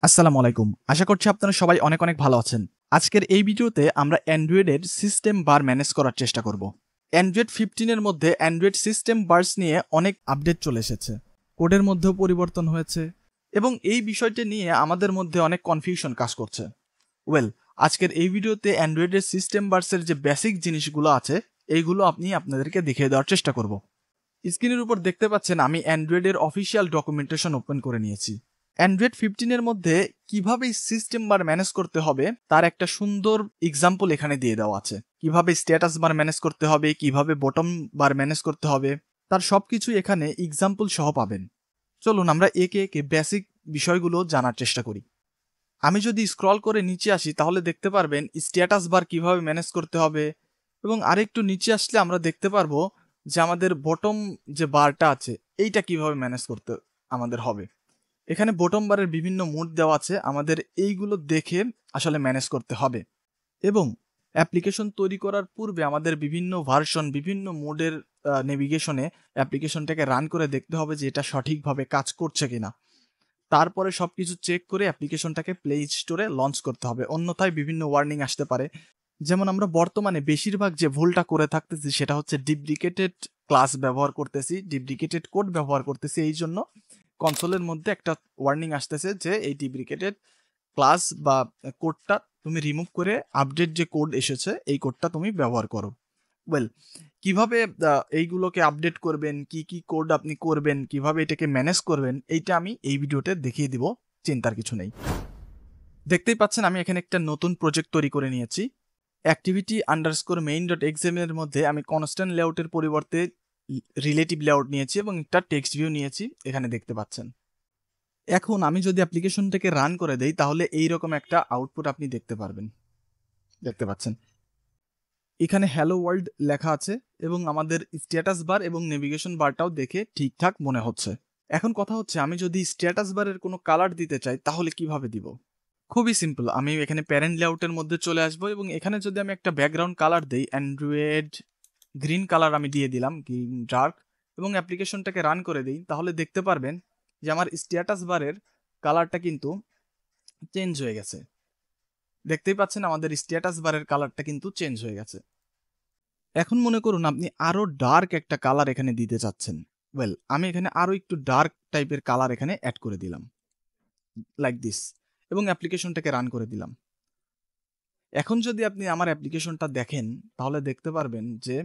আসসালামু আলাইকুম। আশা করছি আপনারা সবাই অনেক অনেক ভালো আছেন। আজকের এই ভিডিওতে আমরা অ্যান্ড্রয়েডের সিস্টেম বার ম্যানেজ করার চেষ্টা করব। অ্যান্ড্রয়েড 15 এর মধ্যে অ্যান্ড্রয়েড সিস্টেম বার্স নিয়ে অনেক আপডেট চলে এসেছে। কোডের মধ্যেও পরিবর্তন হয়েছে এবং এই বিষয়টি নিয়ে আমাদের মধ্যে অনেক কনফিউশন কাজ করছে। ওয়েল, আজকের এই ভিডিওতে অ্যান্ড্রয়েডের সিস্টেম বার্সের যে বেসিক জিনিসগুলো আছে এইগুলো আপনাদেরকে দেখিয়ে দেওয়ার চেষ্টা করব। স্ক্রিনের উপর দেখতে পাচ্ছেন আমি অ্যান্ড্রয়েডের অফিসিয়াল ডকুমেন্টেশন ওপেন করে নিয়েছি। অ্যান্ড্রয়েড 15 এর মধ্যে কিভাবে সিস্টেম বার ম্যানেজ করতে হবে তার একটা সুন্দর এক্সাম্পল এখানে দিয়ে দেওয়া আছে। কিভাবে স্ট্যাটাস বার ম্যানেজ করতে হবে, কিভাবে বটম বার ম্যানেজ করতে হবে, তার সবকিছু এখানে এক্সাম্পল সহ পাবেন। চলুন আমরা একে একে বেসিক বিষয়গুলো জানার চেষ্টা করি। আমি যদি স্ক্রল করে নিচে আসি তাহলে দেখতে পারবেন স্ট্যাটাস বার কিভাবে ম্যানেজ করতে হবে, এবং আরেকটু নিচে আসলে আমরা দেখতে পারবো যে আমাদের বটম যে বারটা আছে এইটা কিভাবে ম্যানেজ করতে আমাদের হবে। এখানে বটম বারের বিভিন্ন মোড দেওয়া আছে, আমাদের এইগুলো দেখে আসলে ম্যানেজ করতে হবে। এবং অ্যাপ্লিকেশন তৈরি করার পূর্বে আমাদের বিভিন্ন ভার্সন, বিভিন্ন মোডের নেভিগেশনে অ্যাপ্লিকেশনটাকে রান করে দেখতে হবে যে এটা সঠিকভাবে কাজ করছে কিনা। তারপরে সবকিছু চেক করে অ্যাপ্লিকেশনটাকে প্লে স্টোরে লঞ্চ করতে হবে, অন্যথায় বিভিন্ন ওয়ার্নিং আসতে পারে। যেমন আমরা বর্তমানে বেশিরভাগ যে ভুলটা করে থাকতেছি সেটা হচ্ছে ডিপ্লিকেটেড ক্লাস ব্যবহার করতেছি, ডিপ্লিকেটেড কোড ব্যবহার করতেছি। এই জন্য কনসোলের মধ্যে একটা ওয়ার্নিং আসতেছে যে এই ডিপ্লিকেটেড ক্লাস বা কোডটা তুমি রিমুভ করে আপডেট যে কোড এসেছে এই কোডটা তুমি ব্যবহার করো। ওয়েল, কিভাবে এইগুলোকে আপডেট করবেন, কি কি কোড আপনি করবেন, কিভাবে এটাকে ম্যানেজ করবেন, এইটা আমি এই ভিডিওতে দেখিয়ে দিব, চিন্তার কিছু নেই। দেখতেই পাচ্ছেন আমি এখানে একটা নতুন প্রজেক্ট তৈরি করে নিয়েছি। activity_main.xml এর মধ্যে আমি কনস্ট্যান্ট লেআউটের পরিবর্তে রিলেটিভ লেআউট নিয়েছি এবং একটা টেক্সট ভিউ নিয়েছি, এখানে দেখতে পাচ্ছেন। এখন আমি যদি অ্যাপ্লিকেশনটাকে রান করে দেই তাহলে এইরকম একটা আউটপুট আপনি দেখতে পাচ্ছেন। এখানে হ্যালো ওয়ার্ল্ড লেখা আছে এবং আমাদের স্ট্যাটাস বার এবং নেভিগেশন বারটাও দেখে ঠিকঠাক মনে হচ্ছে। এখন কথা হচ্ছে আমি যদি স্ট্যাটাস বারের কোনো কালার দিতে চাই তাহলে কিভাবে দিব। খুবই সিম্পল, আমি এখানে প্যারেন্ট লেআউটের মধ্যে চলে আসবো এবং এখানে যদি আমি একটা ব্যাকগ্রাউন্ড কালার দেই, অ্যান্ড্রয়েড গ্রিন কালার আমি দিয়ে দিলাম, গ্রিন ডার্ক, এবং অ্যাপ্লিকেশনটাকে রান করে দিই, তাহলে দেখতে পারবেন যে আমার স্ট্যাটাস বারের কালারটা কিন্তু চেঞ্জ হয়ে গেছে। দেখতেই পাচ্ছেন আমাদের স্ট্যাটাস বারের কালারটা কিন্তু চেঞ্জ হয়ে গেছে। এখন মনে করুন আপনি আরো ডার্ক একটা কালার এখানে দিতে চাচ্ছেন। ওয়েল, আমি এখানে আরো একটু ডার্ক টাইপের কালার এখানে অ্যাড করে দিলাম, লাইক দিস, এবং অ্যাপ্লিকেশনটাকে রান করে দিলাম। এখন যদি আপনি আমার অ্যাপ্লিকেশনটা দেখেন তাহলে দেখতে পারবেন যে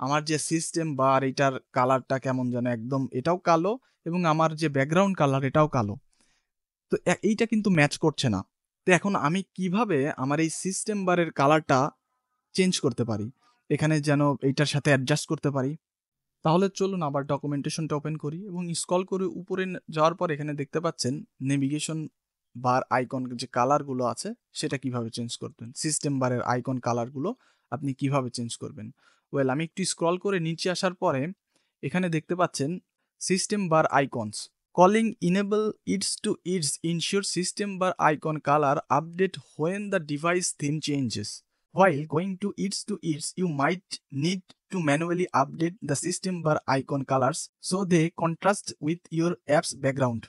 আমার যে সিস্টেম বার এটার কালারটা কেমন যেন একদম এটাও কালো, এবং আমার যে ব্যাকগ্রাউন্ড কালার এটাও কালো। তো এইটা কিন্তু ম্যাচ করছে না। তো এখন আমি কিভাবে আমার এই সিস্টেম বারের কালারটা চেঞ্জ করতে পারি, এখানে যেন এইটার সাথে অ্যাডজাস্ট করতে পারি। তাহলে চলুন আবার ডকুমেন্টেশনটা ওপেন করি এবং স্ক্রল করে উপরে যাওয়ার পর এখানে দেখতে পাচ্ছেন নেভিগেশন বার আইকন যে কালারগুলো আছে সেটা কিভাবে চেঞ্জ করবেন, সিস্টেম বারের আইকন কালারগুলো আপনি কিভাবে চেঞ্জ করবেন। ওয়েল, আমি একটু স্ক্রল করে নিচে আসার পরে এখানে দেখতে পাচ্ছেন system bar icons calling enable its to its ensure system bar icon colour update when the device theme changes. While going to its, you might need to manually update the system bar icon colors so they contrast with your app's background.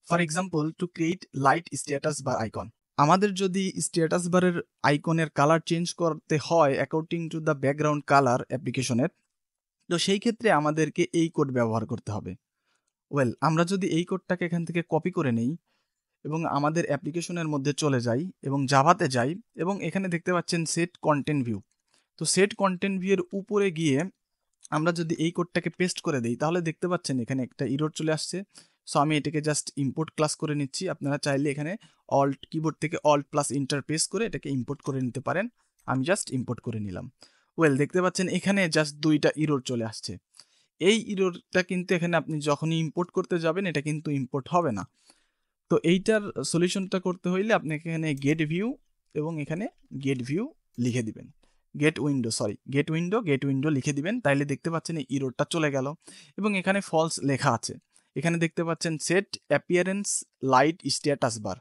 For example, to create light status bar icon. আমাদের যদি status বারের আইকনের colour change করতে হয় according to the background colour অ্যাপ্লিকেশনের, তো সেই ক্ষেত্রে আমাদেরকে এই কোড ব্যবহার করতে হবে। ওয়েল, আমরা যদি এই কোডটাকে এখান থেকে কপি করে নেই এবং আমাদের অ্যাপ্লিকেশনের মধ্যে চলে যাই এবং জাভাতে যাই, এবং এখানে দেখতে পাচ্ছেন সেট কন্টেন্ট ভিউ। তো সেট কন্টেন্ট ভিউ এর উপরে গিয়ে আমরা যদি এই কোডটাকে পেস্ট করে দিই তাহলে দেখতে পাচ্ছেন এখানে একটা ইরর চলে আসছে। সো আমি এটাকে জাস্ট ইম্পোর্ট ক্লাস করে নিচ্ছি। আপনারা চাইলে এখানে অল্ট কিবোর্ড থেকে অল্ট প্লাস ইন্টার প্রেস করে এটাকে ইম্পোর্ট করে নিতে পারেন। আমি জাস্ট ইম্পোর্ট করে নিলাম। ওয়েল, দেখতে পাচ্ছেন এখানে জাস্ট দুইটা ইরর চলে আসছে। এই ইররটা কিন্তু এখানে আপনি যখনই ইম্পোর্ট করতে যাবেন এটা কিন্তু ইম্পোর্ট হবে না। তো এইটার সলিউশনটা করতে হইলে আপনি এখানে গেট ভিউ এবং এখানে গেট ভিউ লিখে দিবেন, গেট উইন্ডো লিখে দিবেন, তাইলে দেখতে পাচ্ছেন এই ইররটা চলে গেল এবং এখানে ফলস লেখা আছে। এখানে দেখতে পাচ্ছেন set appearance light status bar.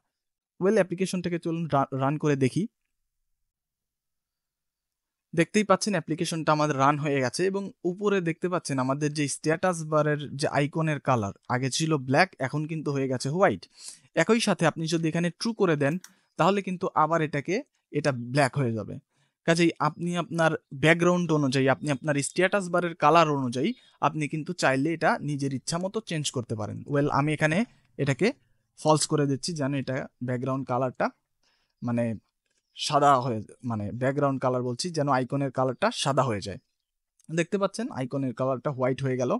Well, অ্যাপ্লিকেশনটাকে চলুন রান করে দেখি। দেখতেই পাচ্ছেন অ্যাপ্লিকেশনটা আমাদের রান হয়ে গেছে এবং উপরে দেখতে পাচ্ছেন আমাদের যে স্ট্যাটাস বারের যে আইকনের কালার আগে ছিল ব্ল্যাক, এখন কিন্তু হয়ে গেছে হোয়াইট। একই সাথে আপনি যদি এখানে ট্রু করে দেন তাহলে কিন্তু আবার এটা ব্ল্যাক হয়ে যাবে। কাজেই আপনি আপনার ব্যাকগ্রাউন্ড অনুযায়ী, আপনি আপনার স্ট্যাটাস বারের কালার অনুযায়ী আপনি কিন্তু চাইলে এটা নিজের ইচ্ছা মতো চেঞ্জ করতে পারেন। আমি এখানে এটাকে ফলস করে দিচ্ছি, যেন এটা ব্যাকগ্রাউন্ড কালারটা মানে সাদা হয়ে, মানে ব্যাকগ্রাউন্ড কালার বলছি, যেন আইকনের কালারটা সাদা হয়ে যায়। দেখতে পাচ্ছেন আইকনের কালারটা হোয়াইট হয়ে গেল।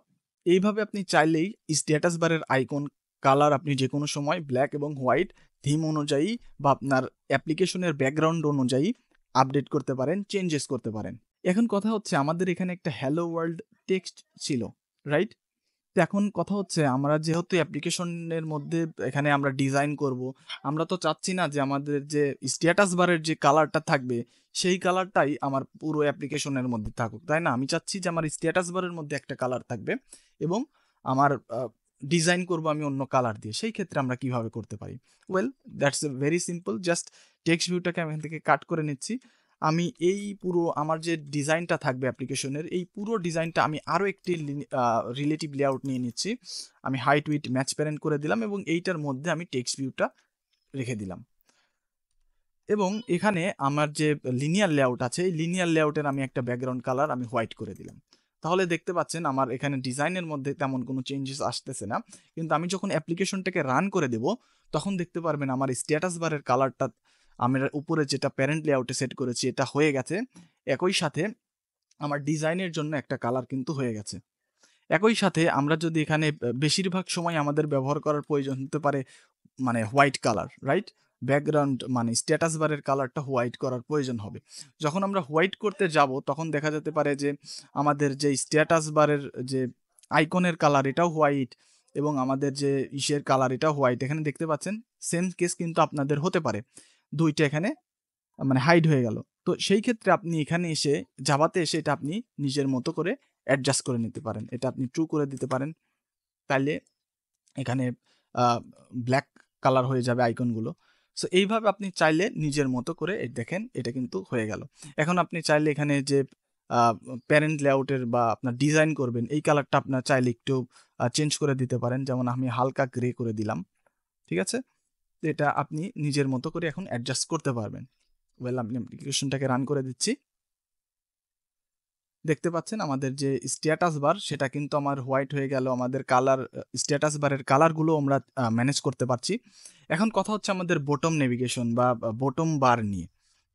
এইভাবে আপনি চাইলেই স্ট্যাটাস বারের আইকন কালার আপনি যে কোনো সময় ব্ল্যাক এবং হোয়াইট থিম অনুযায়ী বা আপনার অ্যাপ্লিকেশনের ব্যাকগ্রাউন্ড অনুযায়ী আপডেট করতে পারেন, চেঞ্জেস করতে পারেন। এখন কথা হচ্ছে, আমাদের এখানে একটা হ্যালো ওয়ার্ল্ড টেক্সট ছিল, রাইট? তো এখন কথা হচ্ছে, আমরা যেহেতু অ্যাপ্লিকেশনের মধ্যে এখানে আমরা ডিজাইন করব, আমরা তো চাচ্ছি না যে আমাদের যে স্ট্যাটাস বারের যে কালারটা থাকবে সেই কালারটাই আমার পুরো অ্যাপ্লিকেশনের মধ্যে থাকুক, তাই না? আমি চাচ্ছি যে আমার স্ট্যাটাস বারের মধ্যে একটা কালার থাকবে এবং আমার ডিজাইন করব আমি অন্য কালার দিয়ে। সেই ক্ষেত্রে আমরা কিভাবে করতে পারি? That's a very simple. Just text ভিউটাকে আমি এখান থেকে কাট করে নিচ্ছি। আমি এই পুরো আমার যে ডিজাইনটা থাকবে অ্যাপ্লিকেশনের, এই পুরো ডিজাইনটা আমি আরও একটি রিলেটিভ লেআউট নিয়ে নিচ্ছি। আমি হাইট উইথ ম্যাচ প্যারেন্ট করে দিলাম এবং এইটার মধ্যে আমি টেক্সট ভিউটা রেখে দিলাম। এবং এখানে আমার যে লিনিয়ার লেআউট আছে, এই লিনিয়ার লেআউটের আমি একটা ব্যাকগ্রাউন্ড কালার আমি হোয়াইট করে দিলাম। তাহলে দেখতে পাচ্ছেন আমার এখানে ডিজাইনের মধ্যে তেমন কোনো চেঞ্জেস আসতেছে না, কিন্তু আমি যখন অ্যাপ্লিকেশনটাকে রান করে দেব তখন দেখতে পারবেন আমার স্ট্যাটাস বারের কালারটা আমার উপরে যেটা প্যারেন্ট লেআউটে সেট করেছি এটা হয়ে গেছে। একই সাথে আমার ডিজাইনের জন্য একটা কালার কিন্তু হয়ে গেছে। একই সাথে আমরা যদি এখানে বেশিরভাগ সময় আমাদের ব্যবহার করার প্রয়োজন হতে পারে মানে হোয়াইট কালার, রাইট? ব্যাকগ্রাউন্ড মানে স্ট্যাটাস বারের কালারটা হোয়াইট করার প্রয়োজন হবে। যখন আমরা হোয়াইট করতে যাব তখন দেখা যেতে পারে যে আমাদের যে স্ট্যাটাস বারের যে আইকনের কালার এটাও হোয়াইট এবং আমাদের যে ইসের কালার এটাও হোয়াইট। এখানে দেখতে পাচ্ছেন সেম কেস কিন্তু আপনাদের হতে পারে, দুইটা এখানে মানে হাইড হয়ে গেল। তো সেই ক্ষেত্রে আপনি এখানে এসে জাভাতে এসে এটা আপনি নিজের মতো করে অ্যাডজাস্ট করে নিতে পারেন। এটা আপনি ট্রু করে দিতে পারেন। তাইলে এখানে ব্ল্যাক কালার হয়ে যাবে আইকনগুলো। সো এইভাবে আপনি চাইলে নিজের মতো করে এই দেখেন এটা কিন্তু হয়ে গেল। এখন আপনি চাইলে এখানে যে প্যারেন্ট লেআউটের বা আপনার ডিজাইন করবেন এই কালারটা আপনার চাইলে একটু চেঞ্জ করে দিতে পারেন। যেমন আমি হালকা গ্রে করে দিলাম। ঠিক আছে? তো এটা আপনি নিজের মতো করে এখন অ্যাডজাস্ট করতে পারবেন। আমি অ্যাপ্লিকেশনটাকে রান করে দিচ্ছি। দেখতে পাচ্ছেন আমাদের যে স্ট্যাটাস বার সেটা কিন্তু আমার হোয়াইট হয়ে গেল। আমাদের কালার স্ট্যাটাস বারের কালারগুলো আমরা ম্যানেজ করতে পারছি। এখন কথা হচ্ছে আমাদের বটম নেভিগেশন বা বটম বার নিয়ে।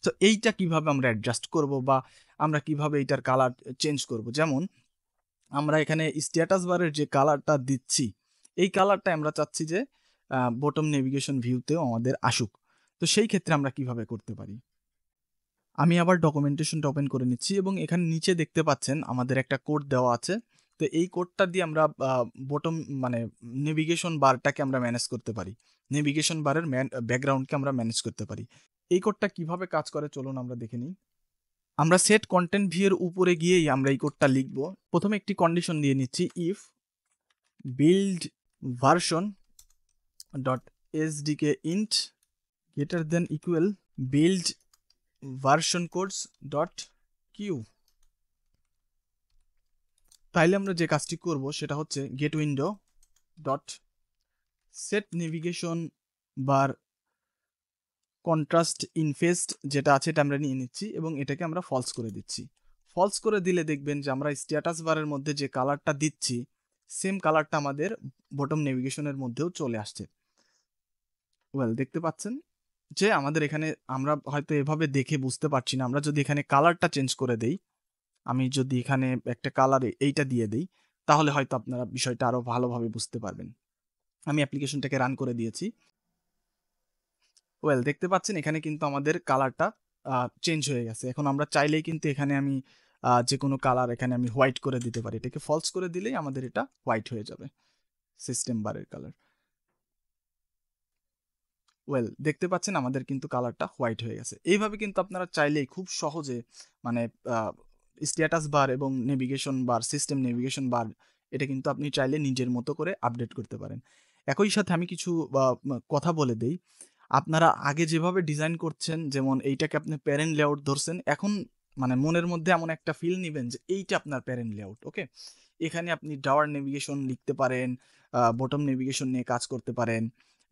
তো এইটা কিভাবে আমরা অ্যাডজাস্ট করব বা আমরা কিভাবে এইটার কালার চেঞ্জ করব? যেমন আমরা এখানে স্ট্যাটাস বারের যে কালারটা দিচ্ছি এই কালারটা আমরা চাচ্ছি যে বটম নেভিগেশন ভিউতেও আমাদের আসুক। তো সেই ক্ষেত্রে আমরা কিভাবে করতে পারি? আমি আবার ডকুমেন্টেশনটা ওপেন করে নিচ্ছি এবং এখানে নিচে দেখতে পাচ্ছেন আমাদের একটা কোড দেওয়া আছে। তো এই কোডটা দিয়ে আমরা বটম মানে নেভিগেশন বারটাকে আমরা ম্যানেজ করতে পারি। নেভিগেশন বারের ব্যাকগ্রাউন্ডকে আমরা ম্যানেজ করতে পারি। এই কোডটা কিভাবে কাজ করে চলুন আমরা দেখে নিই। আমরা সেট কন্টেন্ট ভিউ এর উপরে গিয়েই আমরা এই কোডটা লিখব। প্রথমে একটি কন্ডিশন দিয়ে নিচ্ছি, if build version dot SDK int greater than equal build version codes dot Q. তাইলে আমরা যে কাজটি করব সেটা হচ্ছে get window dot set navigation bar contrast enforced যেটা আছে এটা আমরা নিয়ে নিচ্ছি এবং এটাকে আমরা ফলস করে দিচ্ছি। ফলস করে দিলে দেখবেন যে আমরা স্ট্যাটাস বারের মধ্যে যে কালারটা দিচ্ছি সেম কালারটা আমাদের বটম নেভিগেশনের মধ্যেও চলে আসছে। দেখতে পাচ্ছেন যে আমাদের এখানে আমরা হয়তো এভাবে দেখে বুঝতে পারছি না। আমরা যদি এখানে কালারটা চেঞ্জ করে দেই, আমি যদি এখানে একটা কালারে এইটা দিয়ে দেই তাহলে হয়তো আপনারা বিষয়টা আরো ভালোভাবে বুঝতে পারবেন। আমি অ্যাপ্লিকেশনটাকে রান করে দিয়েছি। দেখতে পাচ্ছেন এখানে কিন্তু আমাদের কালারটা চেঞ্জ হয়ে গেছে। এখন আমরা চাইলেই কিন্তু এখানে আমি যে কোনো কালার এখানে আমি হোয়াইট করে দিতে পারি। এটাকে ফলস করে দিলেই আমাদের এটা হোয়াইট হয়ে যাবে সিস্টেম বারের কালার। দেখতে পাচ্ছেন আমাদের কিন্তু কালারটা হোয়াইট হয়ে গেছে। এইভাবে কিন্তু আপনারা চাইলেই খুব সহজে মানে স্ট্যাটাস বার এবং নেভিগেশন বার, সিস্টেম নেভিগেশন বার এটা কিন্তু আপনি চাইলে নিজের মতো করে আপডেট করতে পারেন। একই সাথে আমি কিছু কথা বলে দেই। আপনারা আগে যেভাবে ডিজাইন করছেন, যেমন এইটাকে আপনি প্যারেন্ট লেআউট ধরছেন, এখন মানে মনের মধ্যে এমন একটা ফিল নিবেন যে এইটা আপনার প্যারেন্ট লেআউট। ওকে, এখানে আপনি ডাওয়ার নেভিগেশন লিখতে পারেন, বটম নেভিগেশন নিয়ে কাজ করতে পারেন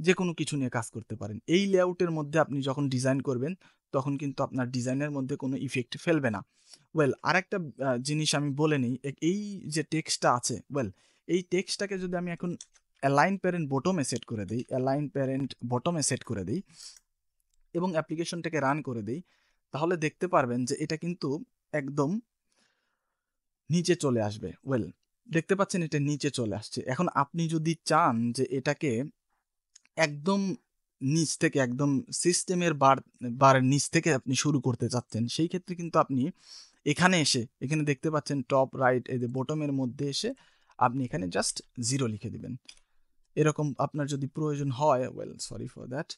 যে কোনো কিছু নিয়ে কাজ করতে পারেন। এই লেআউটের মধ্যে আপনি যখন ডিজাইন করবেন তখন কিন্তু আপনার ডিজাইনের মধ্যে কোনো ইফেক্ট ফেলবে না। আরেকটা জিনিস আমি বলে নিই, এই যে টেক্সটটা আছে, এই টেক্সটটাকে যদি আমি এখন অ্যালাইন প্যারেন্ট বটমে সেট করে দেই, এবং অ্যাপ্লিকেশনটাকে রান করে দেই, তাহলে দেখতে পারবেন যে এটা কিন্তু একদম নিচে চলে আসবে। দেখতে পাচ্ছেন এটা নিচে চলে আসছে। এখন আপনি যদি চান যে এটাকে একদম নিচ থেকে, একদম সিস্টেমের বারের নিচ থেকে আপনি শুরু করতে চাচ্ছেন, সেই ক্ষেত্রে কিন্তু আপনি এখানে দেখতে পাচ্ছেন টপ রাইট, এই যে বটমের মধ্যে এসে আপনি এখানে জাস্ট 0 লিখে দিবেন। এরকম আপনার যদি প্রয়োজন হয়, সরি ফর দ্যাট,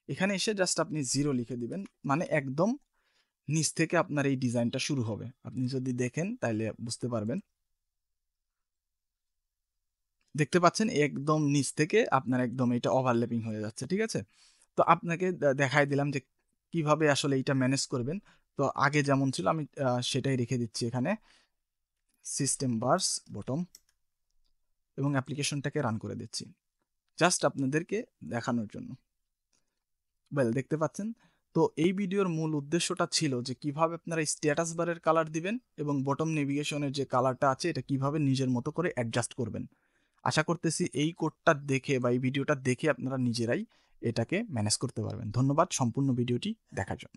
এখানে এসে জাস্ট আপনি 0 লিখে দিবেন, মানে একদম নিচ থেকে আপনার এই ডিজাইনটা শুরু হবে। আপনি যদি দেখেন তাহলে বুঝতে পারবেন। দেখতে পাচ্ছেন একদম নিচ থেকে আপনার একদম এটা ওভারল্যাপিং হয়ে যাচ্ছে, ঠিক আছে? তো আপনাকে দেখাই দিলাম যে কিভাবে আসলে এটা ম্যানেজ করবেন। তো আগে যেমন ছিল আমি সেটাই রেখে দিচ্ছি এখানে, সিস্টেম বার্স বটম, এবং অ্যাপ্লিকেশনটাকে রান করে দিচ্ছি জাস্ট আপনাদেরকে দেখানোর জন্য। দেখতে পাচ্ছেন। তো এই ভিডিওর মূল উদ্দেশ্যটা ছিল যে কিভাবে আপনারা স্ট্যাটাস বারের কালার দিবেন এবং বটম নেভিগেশনের যে কালারটা আছে এটা কিভাবে নিজের মতো করে অ্যাডজাস্ট করবেন। আশা করতেছি এই কোডটা দেখে বা এই ভিডিওটা দেখে আপনারা নিজেরাই এটাকে ম্যানেজ করতে পারবেন। ধন্যবাদ সম্পূর্ণ ভিডিওটি দেখার জন্য।